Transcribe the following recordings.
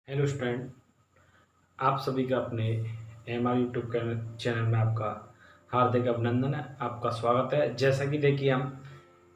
Hello student, आप सभी का अपने यूट्यूब चैनल में आपका हार्दिक अभिनंदन है। आपका स्वागत है। जैसा कि देखिए, हम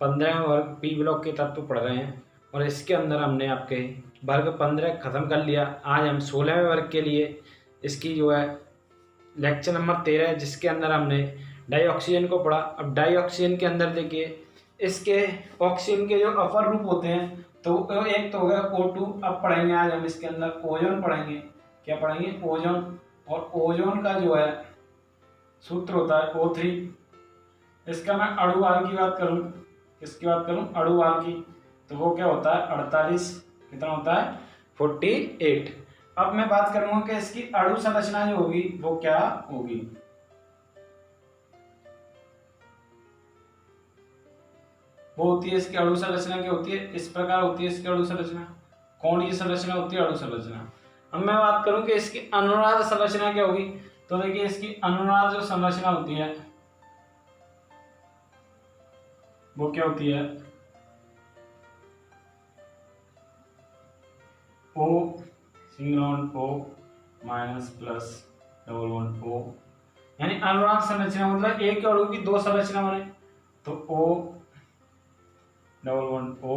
15वें वर्ग पी ब्लॉक के तत्व पढ़ रहे हैं और इसके अंदर हमने आपके वर्ग 15 ख़त्म कर लिया। आज हम 16वें वर्ग के लिए इसकी जो है लेक्चर नंबर 13 है, जिसके अंदर हमने डाई ऑक्सीजन को पढ़ा। अब डाई ऑक्सीजन के अंदर देखिए, इसके ऑक्सीजन के जो अपर रूप होते हैं, तो एक तो हो गया O2। अब पढ़ेंगे आज हम इसके अंदर ओजोन पढ़ेंगे। क्या पढ़ेंगे? ओजोन। और ओजोन का जो है सूत्र होता है O3। इसका मैं अणुभार की बात करूं, किसकी बात करूं? अणुभार की। तो वो क्या होता है? 48। कितना होता है? 48। अब मैं बात करूंगा कि इसकी अणु संरचना जो होगी वो क्या होगी। वो होती है इसकी अणु संरचना। क्या होती है? इस प्रकार होती है इसकी अणु संरचना। कौन की संरचना होती है? अणु संरचना। अब मैं बात करूं कि इसकी अनुनाद संरचना क्या होगी, तो देखिए इसकी अनुनाद जो संरचना होती है वो क्या होती है? O single O minus plus double bond O, यानी अनुनाद संरचना मतलब एक अणु की दो संरचना बने, तो O डबल बॉन्ड O,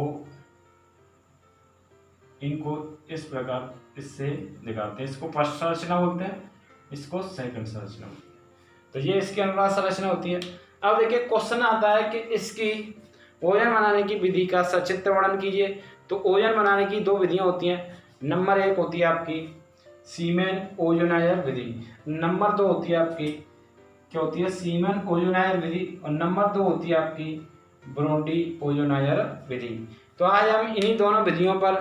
इनको इस प्रकार इससे दिखाते हैं। इसको फर्स्ट संरचना बोलते हैं, इसको सेकंड संरचना बोलते हैं। तो ये इसकी अनुनाद संरचना होती है। अब देखिए क्वेश्चन आता है कि इसकी ओजन बनाने की विधि का सचित्र वर्णन कीजिए। तो ओजन बनाने की दो विधियां होती हैं। नंबर 1 होती है आपकी सीमेन ओजोनाइजर विधि, नंबर 2 होती है आपकी क्या होती है? सीमेन ओजोनाइजर विधि, और नंबर 2 होती है आपकी ब्रोंडी ओजोनाइजर विधि। तो आज हम इन्हीं दोनों विधियों पर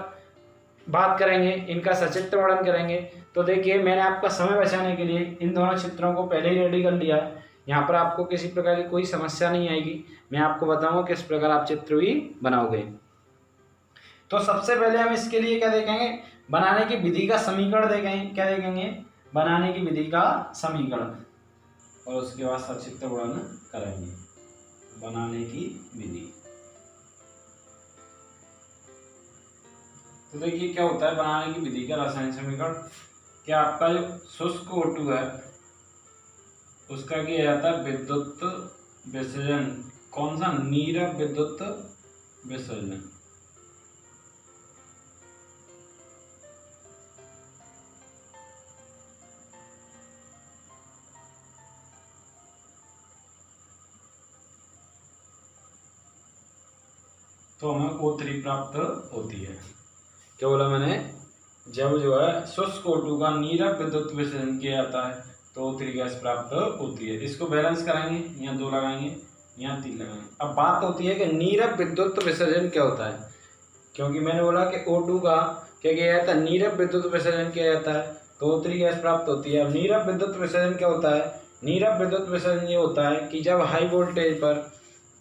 बात करेंगे, इनका सचित्र वर्णन करेंगे। तो देखिए, मैंने आपका समय बचाने के लिए इन दोनों चित्रों को पहले ही रेडी कर लिया है। यहाँ पर आपको किसी प्रकार की कोई समस्या नहीं आएगी। मैं आपको बताऊंगा किस प्रकार आप चित्र भी बनाओगे। तो सबसे पहले हम इसके लिए क्या देखेंगे? बनाने की विधि का समीकरण देखेंगे। क्या देखेंगे? बनाने की विधि का समीकरण, और उसके बाद सचित्र वर्णन करेंगे। बनाने की विधि। तो देखिए क्या होता है बनाने की विधि का रासायनिक समीकरण। क्या आपका जो शुष्क O2 है उसका किया जाता है विद्युत विसर्जन। कौन सा? नीरव विद्युत विसर्जन। तो हमें O3 प्राप्त होती है। क्या बोला मैंने? जब जो है शुष्क O2 का नीरव विद्युत विसर्जन किया जाता है तो O3 गैस प्राप्त होती है। इसको बैलेंस कराएंगे, यहाँ 2 लगाएंगे, यहाँ 3 लगाएंगे। अब बात होती है कि नीरव विद्युत विसर्जन क्या होता है, क्योंकि मैंने बोला कि O2 का क्या किया जाता है? नीरव विद्युत विसर्जन किया जाता है तो O3 गैस प्राप्त होती है। अब नीरव विद्युत विसर्जन क्या होता है? नीरव विद्युत विसर्जन ये होता है कि जब हाई वोल्टेज पर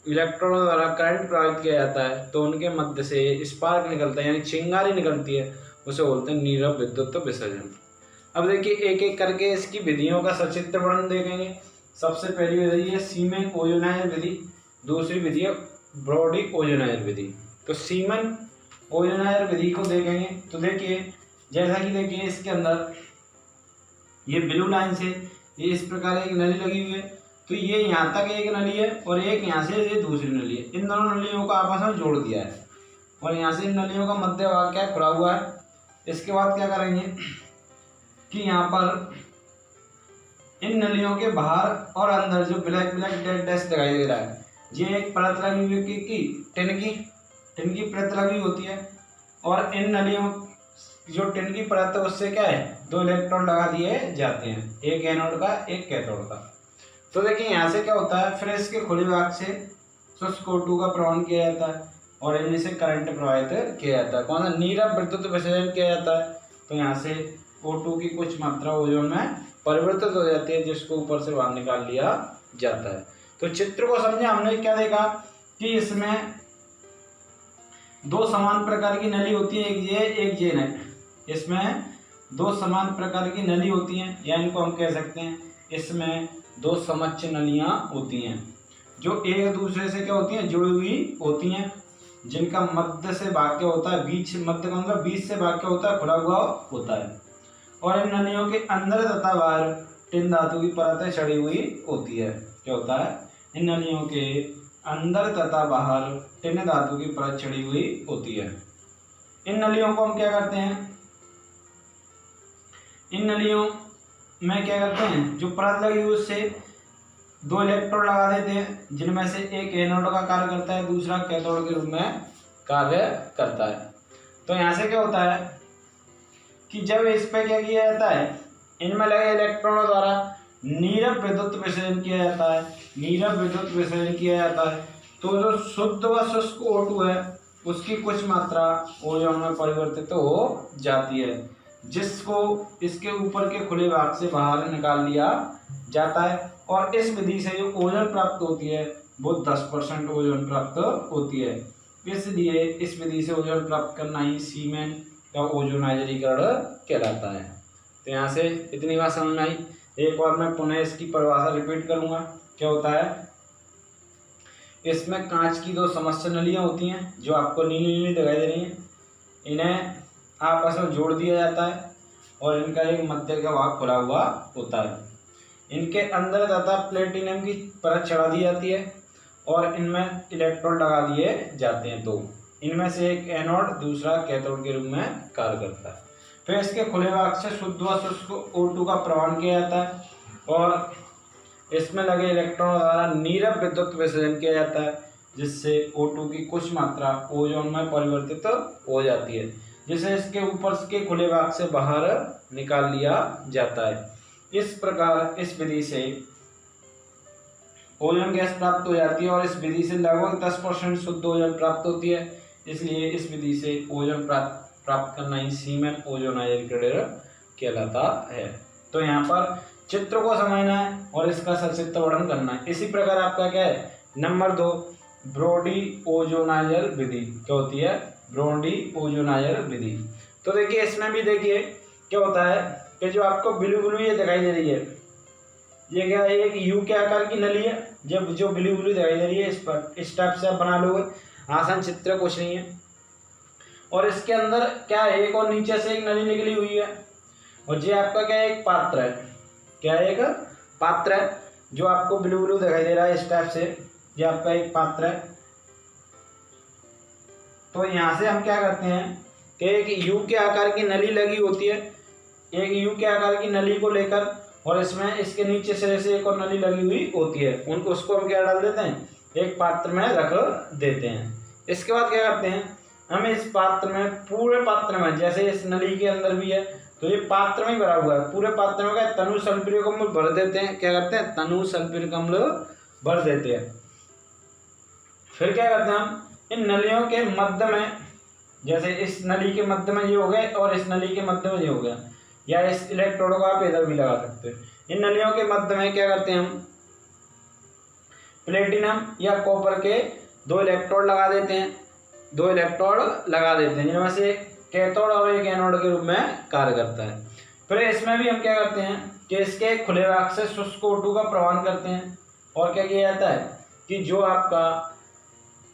इलेक्ट्रॉनों द्वारा करंट प्रवाहित किया जाता है तो उनके मध्य से स्पार्क निकलता है, यानी चिंगारी निकलती है, उसे बोलते हैं नीरव विद्युत विसर्जन। अब देखिए एक एक करके इसकी विधियों का सचित्र वर्णन देखेंगे। सबसे पहली विधि है सीमेन ओजोनाइजर विधि, दूसरी विधि है ब्रोडी ओजोनाइजर विधि। तो सीमेन ओजोनाइजर विधि को देखेंगे तो देखिए, जैसा कि देखिए इसके अंदर ये ब्लू लाइन से ये इस प्रकार एक नली लगी हुई है, तो ये यहाँ तक एक नली है और एक यहाँ से ये दूसरी नली है। इन दोनों नलियों को आपस में जोड़ दिया है और यहाँ से इन नलियों का मध्य भाग क्या खुला हुआ है। इसके बाद क्या करेंगे कि यहाँ पर इन नलियों के बाहर और अंदर जो ब्लैक ब्लैक डैश डैश दिखाई दे रहा है, ये एक परत लगी हुई की टिन की परत लगी होती है, और इन नलियों जो टिन की परत है उससे क्या है? 2 इलेक्ट्रॉन लगा दिए जाते हैं, एक एनोड का एक कैथोड का। तो देखिए यहाँ से क्या होता है, फिर इसके खुले भाग से शुष्क O2 का प्रवाहन किया जाता है और इनमें से करंट प्रवाहित किया जाता है। कौन सा? नीरव विद्युत विसर्जन किया जाता है। तो यहाँ से O2 की कुछ मात्रा ओजोन में परिवर्तित हो जाती है, जिसको ऊपर से बाहर निकाल लिया जाता है। तो चित्र को समझे, हमने क्या देखा कि इसमें 2 समान प्रकार की नली होती है, एक ये एक ये नहीं। इसमें 2 समान प्रकार की नली होती हैं, या इनको हम कह सकते हैं इसमें 2 समोच्च नलियां होती हैं जो एक दूसरे से क्या होती हैं? जुड़ी हुई होती हैं। जिनका मध्य से वाक्य होता है, बीच मध्य का मतलब बीच से वाक्य होता है, खुला हुआ होता है। और इन नलियों के अंदर तथा बाहर टिन धातु की परतें चढ़ी हुई होती है। क्या होता है? इन नलियों के अंदर तथा बाहर टिन धातु की परत चढ़ी हुई होती है। इन नलियों को हम क्या करते हैं? इन नलियों में क्या करते हैं, जो परत लगी हुई उससे 2 इलेक्ट्रोड लगा देते हैं, जिनमें से एक एनोड का कार्य करता है, दूसरा कैथोड के रूप में कार्य करता है। तो यहाँ से क्या होता है कि जब इस पे क्या किया जाता है, इनमें लगे इलेक्ट्रॉनों द्वारा नीरव विद्युत विसर्जन किया जाता है, नीरव विद्युत विसर्जन किया जाता है, तो जो शुद्ध व शुष्क O2 है उसकी कुछ मात्रा ओजोन में परिवर्तित हो जाती है, जिसको इसके ऊपर के खुले भाग से बाहर निकाल लिया जाता है। और इस विधि से जो ओजोन प्राप्त होती है वो 10% ओजोन प्राप्त होती है। इसलिए इस विधि से ओजोन प्राप्त करना ही सीमेन का ओजोनाइजरीकरण कहलाता है। तो यहाँ से इतनी बात समझ में आई। एक बार मैं पुनः इसकी परिभाषा रिपीट करूँगा। क्या होता है? इसमें कांच की 2 समस्या नलियाँ होती हैं जो आपको नीली नीली दिखाई दे रही हैं। इन्हें आपस में जोड़ दिया जाता है और इनका एक मध्य का भाग खुला हुआ होता है। इनके अंदर तथा प्लेटिनम की परत चढ़ा दी जाती है और इनमें इलेक्ट्रोड लगा दिए जाते हैं। तो इनमें से एक एनोड, दूसरा कैथोड के रूप में कार्य करता है। फिर इसके खुले भाग से शुद्ध व शुष्क O2 का प्रवाहन किया जाता है और इसमें लगे इलेक्ट्रॉनों द्वारा नीरव विद्युत विसर्जन किया जाता है, जिससे O2 की कुछ मात्रा ओजोन में परिवर्तित हो जाती है, जिसे इसके ऊपर के खुले भाग से बाहर निकाल लिया जाता है। इस प्रकार इस विधि से ओजोन गैस प्राप्त हो जाती है और इस विधि से लगभग 10% शुद्ध ओजोन प्राप्त होती है। इसलिए इस विधि से ओजोन प्राप्त करना ही सीमेन ओजोनाइजरीकरण कहलाता है। तो यहाँ पर चित्र को समझना है और इसका संक्षिप्त वर्णन करना है। इसी प्रकार आपका क्या है, नंबर 2 ब्रोडी ओजोनाइजर विधि क्या होती है? ब्रोडी ओजोनाइजर विधि। तो देखिए इसमें भी देखिए क्या होता है कि जो आपको ब्लू ब्लू ये दिखाई दे रही है, ये क्या है? एक यू के आकार की नली है। जब जो ब्लू ब्लू दिखाई दे रही है, इस पर इस टाइप से आप बना लोगे, आसान चित्र कुछ नहीं है। और इसके अंदर क्या है, एक और नीचे से एक नली निकली हुई है और ये आपका क्या है? एक पात्र है। क्या है? एक पात्र है जो आपको ब्लू ब्लू दिखाई दे रहा है इस टाइप से, ये आपका एक पात्र है। तो यहाँ से हम क्या करते हैं कि एक यू के आकार की नली लगी होती है, एक यू के आकार की नली को लेकर और इसमें इसके नीचे सिरे से एक और नली लगी हुई होती है, उसको हम क्या डाल देते हैं? एक पात्र में रख देते हैं। इसके बाद क्या करते हैं, हम इस पात्र में, पूरे पात्र में, जैसे इस नली के अंदर भी है तो ये पात्र में भरा हुआ है, पूरे पात्र में क्या तनु सल्फ्यूरिक अम्ल भर देते हैं। क्या करते हैं? तनु सल्फ्यूरिक अम्ल भर देते हैं। फिर क्या करते हैं, हम इन नलियों के मध्य में, जैसे इस नली के मध्य में ये हो गए और इस नली के मध्य में ये हो गया, या इस इलेक्ट्रोड को आप इधर भी लगा सकते हैं। इन नलियों के मध्य में क्या करते हैं, हम प्लेटिनम या कॉपर के 2 इलेक्ट्रोड लगा देते हैं, 2 इलेक्ट्रोड लगा देते हैं, जिनमें से कैथोड और एक एनोड के रूप में कार्य करता है। फिर इसमें भी हम क्या करते हैं कि इसके खुले भाग से शुष्क O2 का प्रवाहन करते हैं और क्या किया जाता है कि जो आपका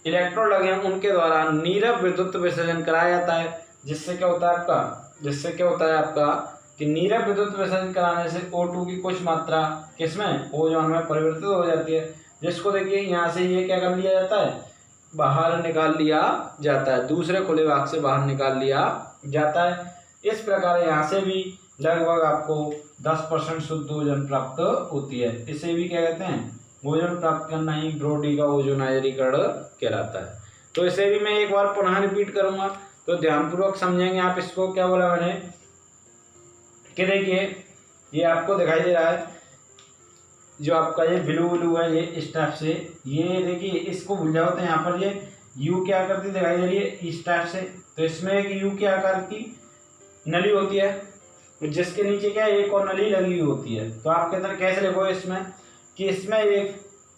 इलेक्ट्रोड लगे हैं उनके द्वारा नीरव विद्युत विसर्जन कराया जाता है, जिससे क्या होता है आपका कि नीरव विद्युत विसर्जन कराने से O2 की कुछ मात्रा किसमें? ओजोन में परिवर्तित हो जाती है, जिसको देखिए यहाँ से ये क्या कर लिया जाता है? बाहर निकाल लिया जाता है, दूसरे खुले भाग से बाहर निकाल लिया जाता है। इस प्रकार यहाँ से भी लगभग आपको 10% शुद्ध ओजोन प्राप्त होती है। इसे भी क्या कहते हैं? ओजोन प्राप्त करना ही ब्रोडी का ओजोनाइजरीकरण कहलाता है। तो इसे भी मैं एक बार पुनः रिपीट करूंगा, तो ध्यानपूर्वक समझेंगे आप इसको। क्या बोला मैंने कि देखिए ये आपको दिखाई दे रहा है, जो आपका ये ब्लू ब्लू है, ये इस टाइप से, ये देखिए इसको भूल जाओ तो यहाँ पर ये यू के आकार की दिखाई दे रही है इस टाइप से। तो इसमें एक यू के आकार की नली होती है जिसके नीचे क्या एक और नली लगी हुई होती है। तो आप कहते हैं कैसे लिखोगे इसमें कि इसमें एक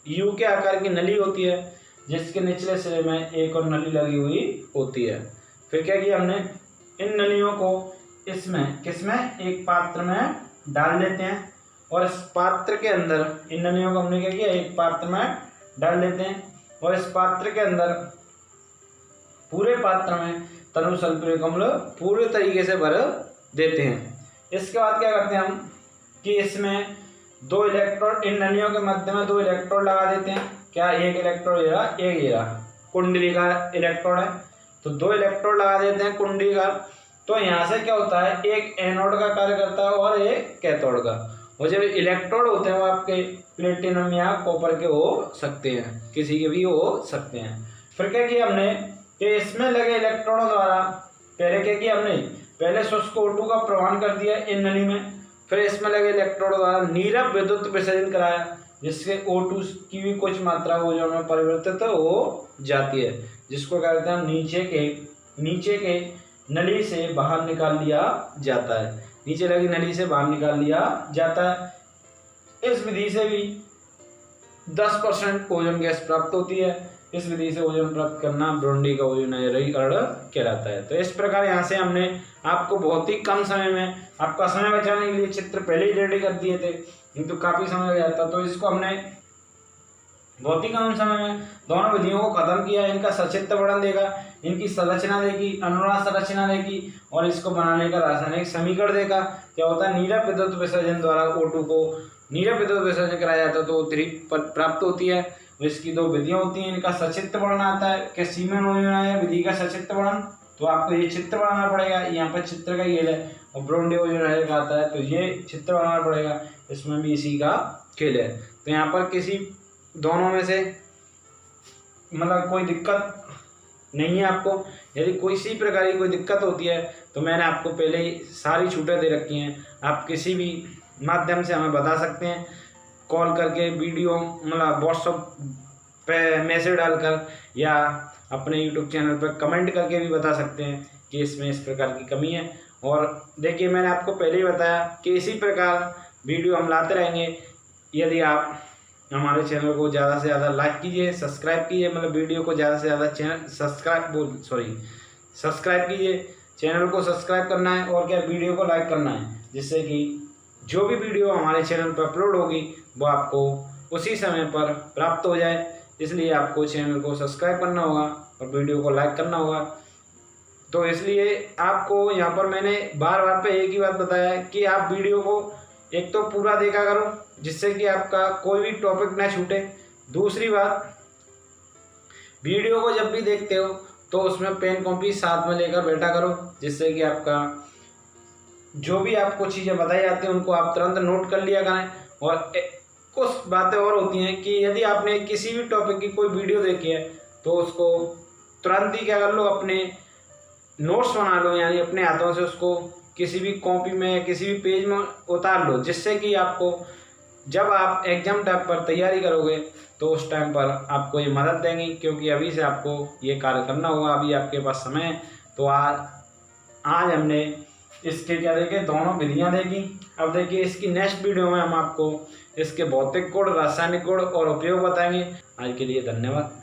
यू के आकार की नली होती है जिसके निचले सिरे में एक और नली लगी हुई होती है। फिर क्या किया हमने, इन नलियों को इसमें किसमें? एक पात्र में डाल लेते हैं और इस पात्र के अंदर इन नलियों को हमने क्या किया? एक पात्र में डाल लेते हैं और इस पात्र के अंदर पूरे पात्र में तनु सल्फ्यूरिक अम्ल पूरे तरीके से भर देते हैं। इसके बाद क्या करते हैं हम कि इसमें 2 इलेक्ट्रोड, इन नलियों के मध्य में 2 इलेक्ट्रोड लगा देते हैं। क्या एक इलेक्ट्रोड ये रहा, एक ये रहा कुंडली का इलेक्ट्रोड है, तो 2 इलेक्ट्रोड लगा देते हैं कुंडली का। तो यहाँ से क्या होता है, एक एनोड का कार्य करता है और एक कैथोड का। और जब इलेक्ट्रोड होते हैं वो आपके प्लेटिनम या कॉपर के हो सकते हैं, किसी के भी हो सकते हैं। फिर क्या किया हमने कि इसमें लगे इलेक्ट्रोडों द्वारा पहले क्या किया हमने, पहले शुष्क O2 का प्रवाहन कर दिया इन नली में, फिर इसमें लगे इलेक्ट्रोड द्वारा नीरव विद्युत विसर्जन कराया, जिससे O2 की भी कुछ मात्रा ओजोन में परिवर्तित हो जाती है, जिसको कहते हैं नीचे के नली से बाहर निकाल लिया जाता है, नीचे लगी नली से बाहर निकाल लिया जाता है। इस विधि से भी 10% ओजोन गैस प्राप्त होती है। इस विधि से ओजोन प्राप्त करना ब्रोंडी का ओजोनाइजकरण कहलाता है। तो इस प्रकार यहाँ से हमने आपको बहुत ही कम समय में, आपका समय बचाने के लिए चित्र पहले ही रेडी कर दिए थे, किंतु काफी समय लग जाता, तो इसको हमने बहुत ही कम समय में दोनों विधियों को खत्म किया। इनका संक्षिप्त वर्णन देखा, इनकी संरचना देखी, अनुनाद संरचना देखी, और इसको बनाने का रासायनिक समीकरण देखा। क्या होता है, नीरव विद्युत विसर्जन द्वारा O2 को नीरव विद्युत विसर्जन कराया जाता है तो O3 प्राप्त होती है। इसकी 2 विधियां होती हैं, इनका संक्षिप्त वर्णन आता है कि सीमेन ओजोनाइजर विधि का संक्षिप्त वर्णन, तो आपको ये चित्र बनाना पड़ेगा, यहाँ पर चित्र का खेल है, और ब्रोंडी ओजोनाइजर का आता है तो ये चित्र बनाना पड़ेगा, इसमें भी इसी का खेल है। तो यहाँ पर किसी दोनों में से मतलब कोई दिक्कत नहीं है आपको। यदि किसी प्रकार की कोई दिक्कत होती है तो मैंने आपको पहले ही सारी छूटें दे रखी हैं, आप किसी भी माध्यम से हमें बता सकते हैं, कॉल करके, वीडियो मतलब व्हाट्सएप पे मैसेज डालकर, या अपने यूट्यूब चैनल पर कमेंट करके भी बता सकते हैं कि इसमें इस प्रकार की कमी है। और देखिए मैंने आपको पहले ही बताया कि इसी प्रकार वीडियो हम लाते रहेंगे। यदि आप हमारे चैनल को ज़्यादा से ज़्यादा लाइक कीजिए, सब्सक्राइब कीजिए, मतलब वीडियो को ज़्यादा से ज़्यादा सब्सक्राइब कीजिए, चैनल को सब्सक्राइब करना है और क्या वीडियो को लाइक करना है, जिससे कि जो भी वीडियो हमारे चैनल पर अपलोड होगी वो आपको उसी समय पर प्राप्त हो जाए। इसलिए आपको चैनल को सब्सक्राइब करना होगा और वीडियो को लाइक करना होगा। तो इसलिए आपको यहाँ पर मैंने बार बार पे एक ही बात बताया है कि आप वीडियो को एक तो पूरा देखा करो, जिससे कि आपका कोई भी टॉपिक ना छूटे। दूसरी बात, वीडियो को जब भी देखते हो तो उसमें पेन कॉपी साथ में लेकर बैठा करो, जिससे कि आपका जो भी आपको चीज़ें बताई जाती हैं उनको आप तुरंत नोट कर लिया करें। और कुछ बातें और होती हैं कि यदि आपने किसी भी टॉपिक की कोई वीडियो देखी है तो उसको तुरंत ही क्या कर लो, अपने नोट्स बना लो, यानी अपने हाथों से उसको किसी भी कॉपी में, किसी भी पेज में उतार लो, जिससे कि आपको जब आप एग्जाम टाइम पर तैयारी करोगे तो उस टाइम पर आपको ये मदद देंगी, क्योंकि अभी से आपको ये कार्य करना होगा, अभी आपके पास समय है। तो आज हमने इसके क्या देखे, दोनों विधियां देखी। अब देखिए इसकी नेक्स्ट वीडियो में हम आपको इसके भौतिक गुण, रासायनिक गुण और उपयोग बताएंगे। आज के लिए धन्यवाद।